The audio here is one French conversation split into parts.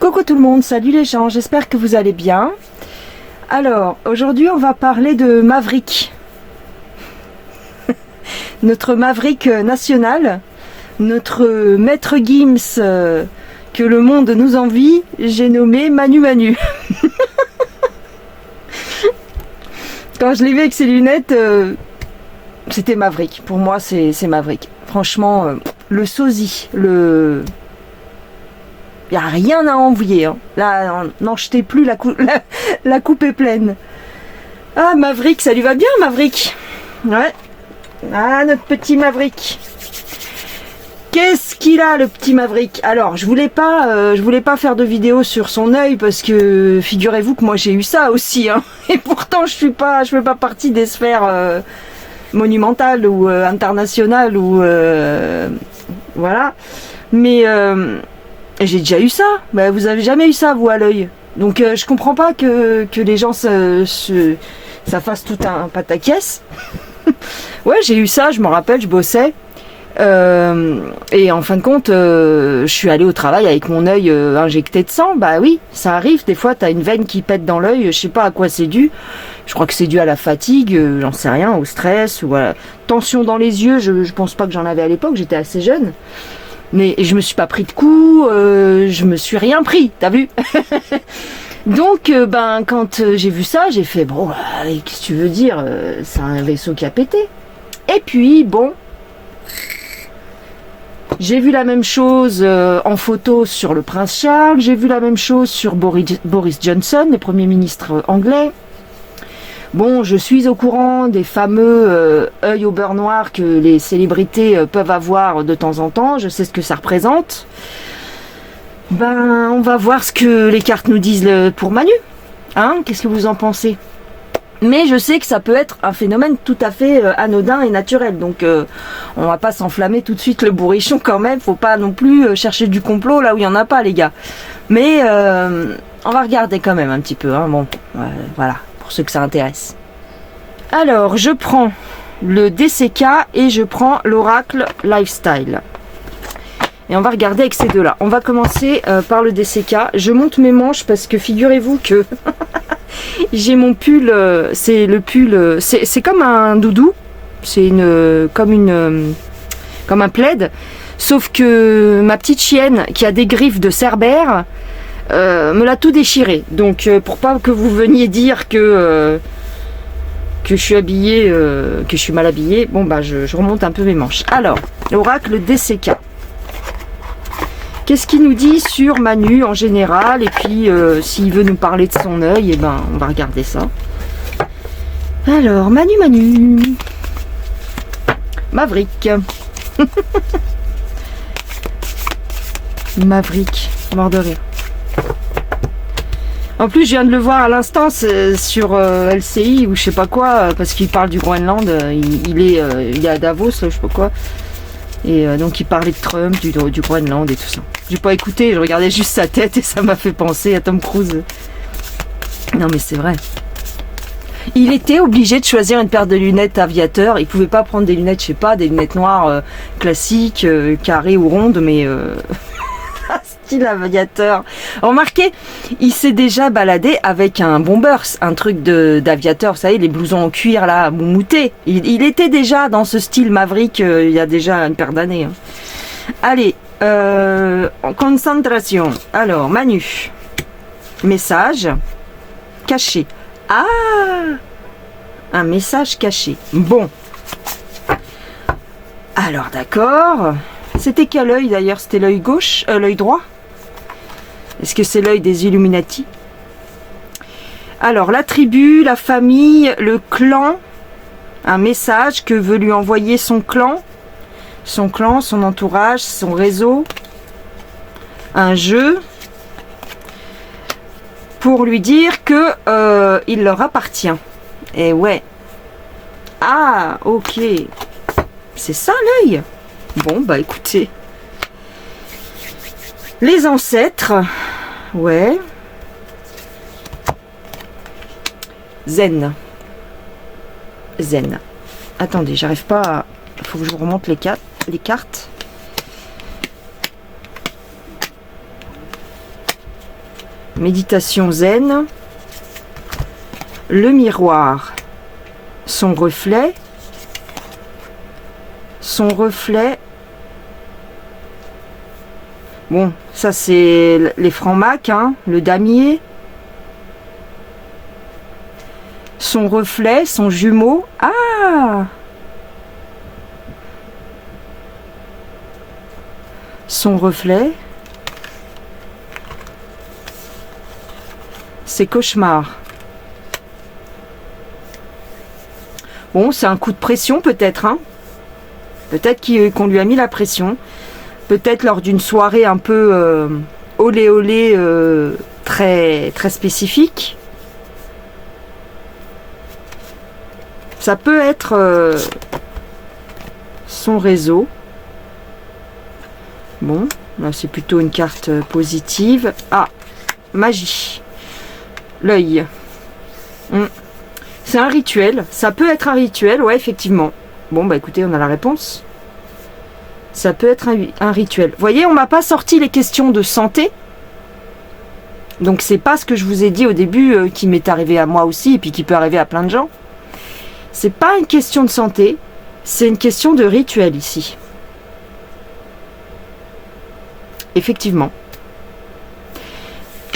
Coucou tout le monde, salut les gens, j'espère que vous allez bien. Alors, aujourd'hui on va parler de Maverick. Notre Maverick national, notre maître Gims que le monde nous envie, j'ai nommé Manu Manu. Quand je l'ai vu avec ses lunettes, c'était Maverick. Pour moi, c'est Maverick. Franchement, le sosie, il n'y a rien à envier. Hein. Là, n'en jetez plus, la coupe est pleine. Ah, Maverick, ça lui va bien, Maverick. Ouais. Ah, notre petit Maverick. Qu'est-ce qu'il a, le petit Maverick? Alors, je voulais pas faire de vidéo sur son œil parce que figurez-vous que moi j'ai eu ça aussi. Hein. Et pourtant, je fais pas partie des sphères monumentales ou internationales ou voilà. Mais j'ai déjà eu ça. Bah, vous avez jamais eu ça, vous, à l'œil. Donc, je comprends pas que les gens ça fasse tout un pataquès. Ouais, j'ai eu ça, je me rappelle, je bossais. Et en fin de compte, je suis allée au travail avec mon œil injecté de sang. Bah oui, ça arrive. Des fois, t'as une veine qui pète dans l'œil. Je sais pas à quoi c'est dû. Je crois que c'est dû à la fatigue, j'en sais rien, au stress ou à la tension dans les yeux. Je pense pas que j'en avais à l'époque. J'étais assez jeune. Mais je me suis pas pris de coups. Je me suis rien pris. T'as vu? Donc, quand j'ai vu ça, j'ai fait bon. Qu'est-ce que tu veux dire? C'est un vaisseau qui a pété. Et puis bon. J'ai vu la même chose en photo sur le prince Charles, j'ai vu la même chose sur Boris Johnson, le Premier ministre anglais. Bon, je suis au courant des fameux œils au beurre noir que les célébrités peuvent avoir de temps en temps, je sais ce que ça représente. On va voir ce que les cartes nous disent pour Manu. Hein, qu'est-ce que vous en pensez ? Mais je sais que ça peut être un phénomène tout à fait anodin et naturel. Donc on va pas s'enflammer tout de suite le bourrichon quand même. Faut pas non plus chercher du complot là où il y en a pas, les gars. Mais on va regarder quand même un petit peu. Hein. Bon, voilà, pour ceux que ça intéresse. Alors, je prends le DCK et je prends l'Oracle Lifestyle. Et on va regarder avec ces deux-là. On va commencer par le DCK. Je monte mes manches parce que figurez-vous que... j'ai mon pull, c'est le pull, c'est comme un doudou, c'est comme un plaid, sauf que ma petite chienne qui a des griffes de cerbère me l'a tout déchiré. Donc pour pas que vous veniez dire que je suis habillée, que je suis mal habillée, bon je remonte un peu mes manches. Alors, l'oracle DCK. Qu'est-ce qu'il nous dit sur Manu en général? Et puis, s'il veut nous parler de son œil, on va regarder ça. Alors, Manu. Maverick. Maverick. Mort de rire. En plus, je viens de le voir à l'instant sur LCI ou je sais pas quoi, parce qu'il parle du Groenland. Il est à Davos, là, je sais pas quoi. Et donc il parlait de Trump, du Groenland et tout ça. J'ai pas écouté, je regardais juste sa tête et ça m'a fait penser à Tom Cruise. Non mais c'est vrai. Il était obligé de choisir une paire de lunettes aviateur. Il pouvait pas prendre des lunettes, je sais pas, des lunettes noires classiques, carrées ou rondes, mais style aviateur. Remarquez, il s'est déjà baladé avec un bombers, un truc d'aviateur, vous savez, les blousons en cuir là, moumoutés. Il était déjà dans ce style Maverick il y a déjà une paire d'années. Hein. Allez, en concentration. Alors, Manu. Message caché. Ah, un message caché. Bon. Alors, d'accord. C'était quel œil d'ailleurs? C'était l'œil gauche, l'œil droit? Est-ce que c'est l'œil des Illuminati? Alors, la tribu, la famille, le clan, un message que veut lui envoyer son clan, son entourage, son réseau, un jeu, pour lui dire que il leur appartient. Et ouais. Ah, ok. C'est ça l'œil? Bon, écoutez. Les ancêtres. Ouais. Zen. Attendez, j'arrive pas à... Il faut que je vous remonte les cartes. méditation zen, le miroir, son reflet, bon, ça c'est les francs-macs, hein, le damier, son reflet, son jumeau, ah, son reflet, ses cauchemars. Bon, c'est un coup de pression peut-être, hein. Peut-être qu'on lui a mis la pression. Peut-être lors d'une soirée un peu olé olé très, très spécifique. Ça peut être son réseau. Bon, là c'est plutôt une carte positive. Ah, magie. L'œil. C'est un rituel. Ça peut être un rituel, ouais, effectivement. Bon, bah écoutez, on a la réponse. Ça peut être un rituel. Vous voyez, on m'a pas sorti les questions de santé. Donc c'est pas ce que je vous ai dit au début qui m'est arrivé à moi aussi et puis qui peut arriver à plein de gens. C'est pas une question de santé, c'est une question de rituel ici. Effectivement.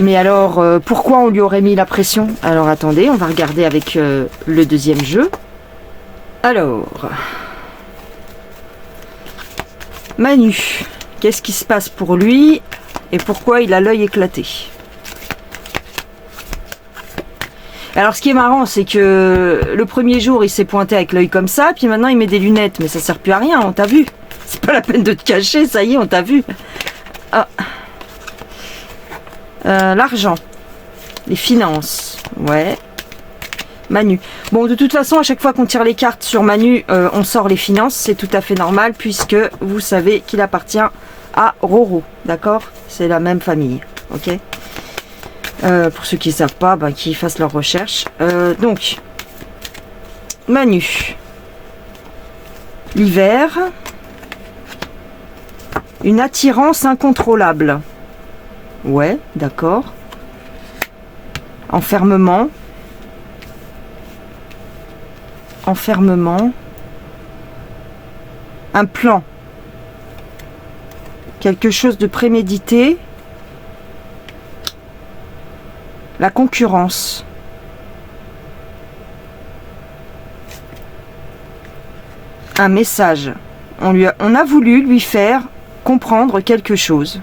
Mais alors, pourquoi on lui aurait mis la pression? Alors attendez, on va regarder avec le deuxième jeu. Alors, Manu, qu'est-ce qui se passe pour lui et pourquoi il a l'œil éclaté? Alors ce qui est marrant, c'est que le premier jour il s'est pointé avec l'œil comme ça, puis maintenant il met des lunettes, mais ça sert plus à rien, on t'a vu. C'est pas la peine de te cacher, ça y est, on t'a vu. Ah. L'argent, les finances, ouais. Manu. Bon, de toute façon, à chaque fois qu'on tire les cartes sur Manu, on sort les finances. C'est tout à fait normal puisque vous savez qu'il appartient à Roro. D'accord? C'est la même famille. Ok? Pour ceux qui ne savent pas, ben, qu'ils fassent leurs recherches. Donc, Manu. L'hiver. Une attirance incontrôlable. Ouais, d'accord. Enfermement. Un plan, quelque chose de prémédité, la concurrence, un message, on a voulu lui faire comprendre quelque chose,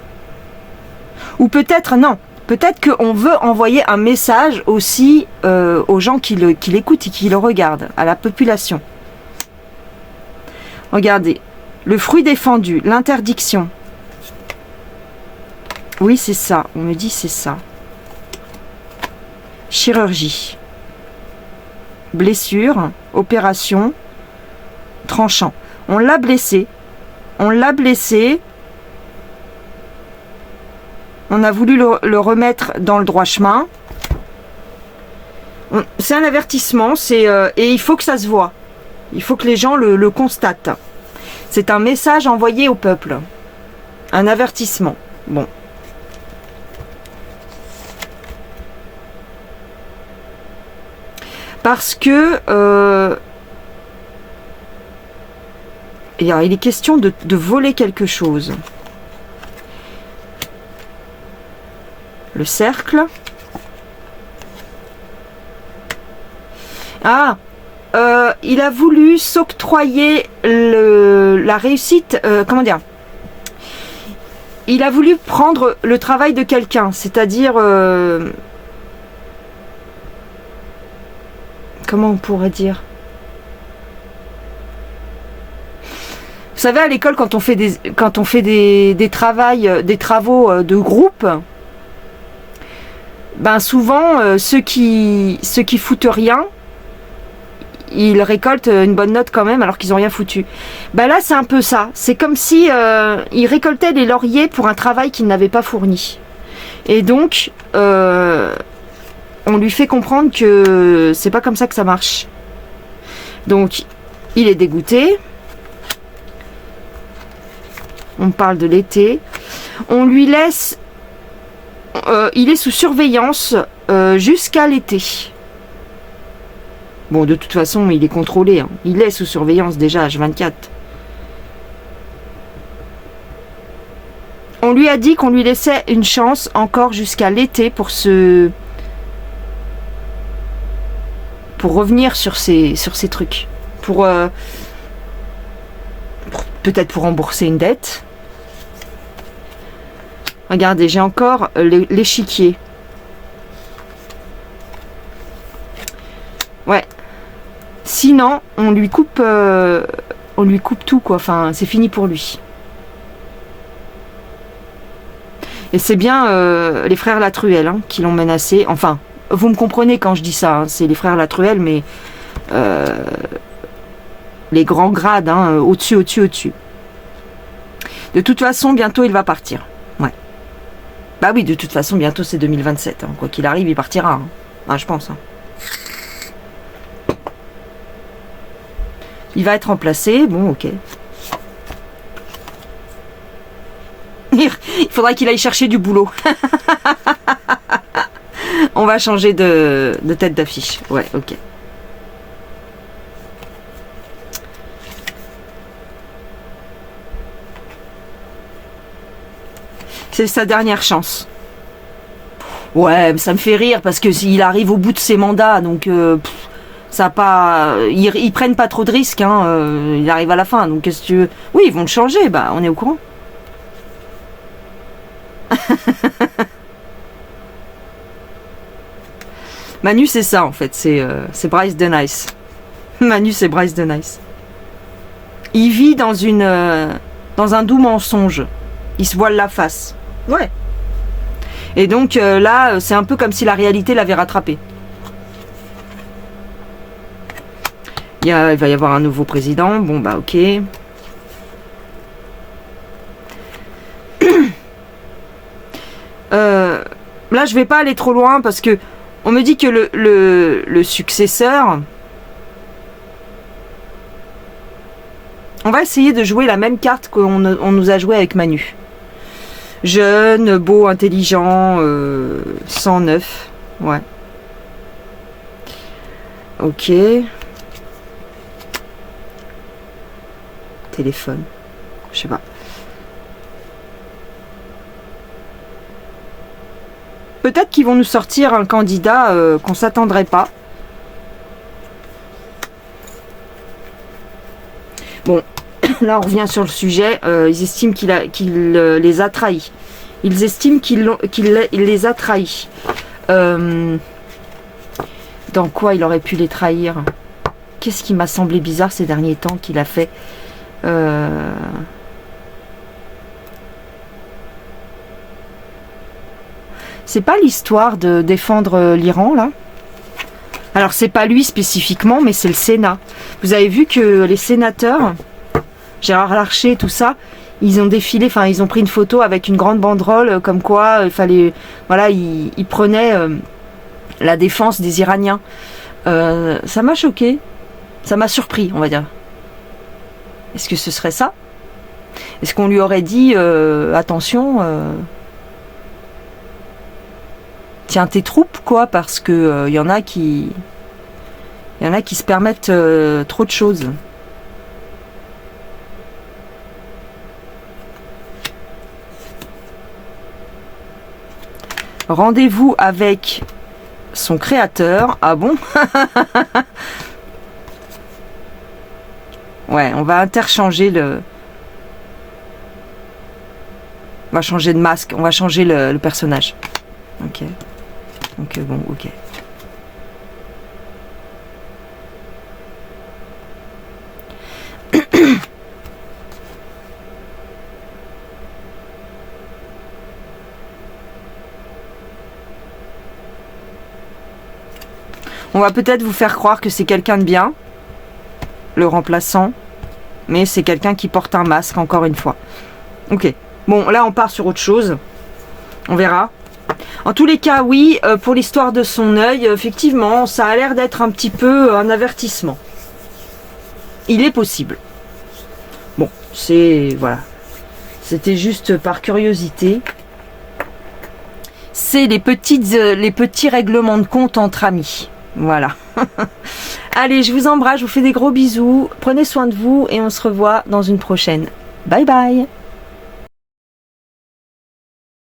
ou peut-être non. Peut-être qu'on veut envoyer un message aussi aux gens qui l'écoutent et qui le regardent, à la population. Regardez, le fruit défendu, l'interdiction. Oui, c'est ça, on me dit c'est ça. Chirurgie. Blessure, opération, tranchant. On l'a blessé. On a voulu le remettre dans le droit chemin. C'est un avertissement, et il faut que ça se voit. Il faut que les gens le constatent. C'est un message envoyé au peuple. Un avertissement. Bon. Parce que il est question de voler quelque chose. Le cercle. Ah, il a voulu s'octroyer la réussite. Comment dire? Il a voulu prendre le travail de quelqu'un, c'est-à-dire comment on pourrait dire? Vous savez, à l'école, quand on fait des travaux de groupe. Ben souvent, ceux qui foutent rien, ils récoltent une bonne note quand même alors qu'ils n'ont rien foutu. Ben là, c'est un peu ça. C'est comme si ils récoltaient les lauriers pour un travail qu'ils n'avaient pas fourni. Et donc, on lui fait comprendre que c'est pas comme ça que ça marche. Donc, il est dégoûté. On parle de l'été. On lui laisse... il est sous surveillance jusqu'à l'été. Bon, de toute façon, il est contrôlé. Hein. Il est sous surveillance déjà, H24. On lui a dit qu'on lui laissait une chance encore jusqu'à l'été pour revenir sur ces trucs. Peut-être pour rembourser une dette. Regardez, j'ai encore l'échiquier. Ouais. Sinon, on lui coupe tout, quoi. Enfin, c'est fini pour lui. Et c'est bien les frères Latruelle hein, qui l'ont menacé. Enfin, vous me comprenez quand je dis ça. Hein, c'est les frères Latruelle, mais les grands grades, hein, au-dessus. De toute façon, bientôt, il va partir. Ouais. Bah oui, de toute façon, bientôt, c'est 2027. Hein. Quoi qu'il arrive, il partira. Hein. Ah, je pense. Hein. Il va être remplacé. Bon, ok. Il faudra qu'il aille chercher du boulot. On va changer de tête d'affiche. Ouais, ok. C'est sa dernière chance. Ouais, ça me fait rire parce que s'il arrive au bout de ses mandats, donc ça pas, ils prennent pas trop de risques. Hein, il arrive à la fin, donc qu'est-ce que tu veux? Oui, ils vont le changer. Bah, on est au courant. Manu, c'est ça en fait. C'est Bryce Denice. Manu, c'est Bryce Denice. Il vit dans un doux mensonge. Il se voile la face. Ouais. Et donc là, c'est un peu comme si la réalité l'avait rattrapé. Il va y avoir un nouveau président. Bon, bah ok. Là, je vais pas aller trop loin parce que on me dit que le successeur... On va essayer de jouer la même carte qu'on nous a joué avec Manu. Jeune, beau, intelligent, 109. Ouais. Ok. Téléphone. Je sais pas. Peut-être qu'ils vont nous sortir un candidat qu'on s'attendrait pas. Bon, là on revient sur le sujet. Ils estiment qu'il les a trahis. Ils estiment qu'il les a trahis. Dans quoi il aurait pu les trahir? Qu'est-ce qui m'a semblé bizarre ces derniers temps qu'il a fait? C'est pas l'histoire de défendre l'Iran, là? Alors, c'est pas lui spécifiquement, mais c'est le Sénat. Vous avez vu que les sénateurs, Gérard Larcher, tout ça, ils ont défilé, enfin, ils ont pris une photo avec une grande banderole, comme quoi il fallait... Voilà, ils prenaient la défense des Iraniens. Ça m'a choqué. Ça m'a surpris, on va dire. Est-ce que ce serait ça? Est-ce qu'on lui aurait dit, attention... tiens tes troupes quoi, parce que y en a qui se permettent trop de choses. Rendez-vous avec son créateur. Ah bon? Ouais, on va interchanger on va changer de masque, on va changer le personnage. Ok. Donc bon, ok. On va peut-être vous faire croire que c'est quelqu'un de bien, le remplaçant, mais c'est quelqu'un qui porte un masque, encore une fois. Ok. Bon, là on part sur autre chose. On verra. En tous les cas, oui, pour l'histoire de son œil, effectivement, ça a l'air d'être un petit peu un avertissement. Il est possible. Bon, c'est... Voilà. C'était juste par curiosité. c'est les petits règlements de compte entre amis. Voilà. Allez, je vous embrasse, je vous fais des gros bisous. Prenez soin de vous et on se revoit dans une prochaine. Bye bye.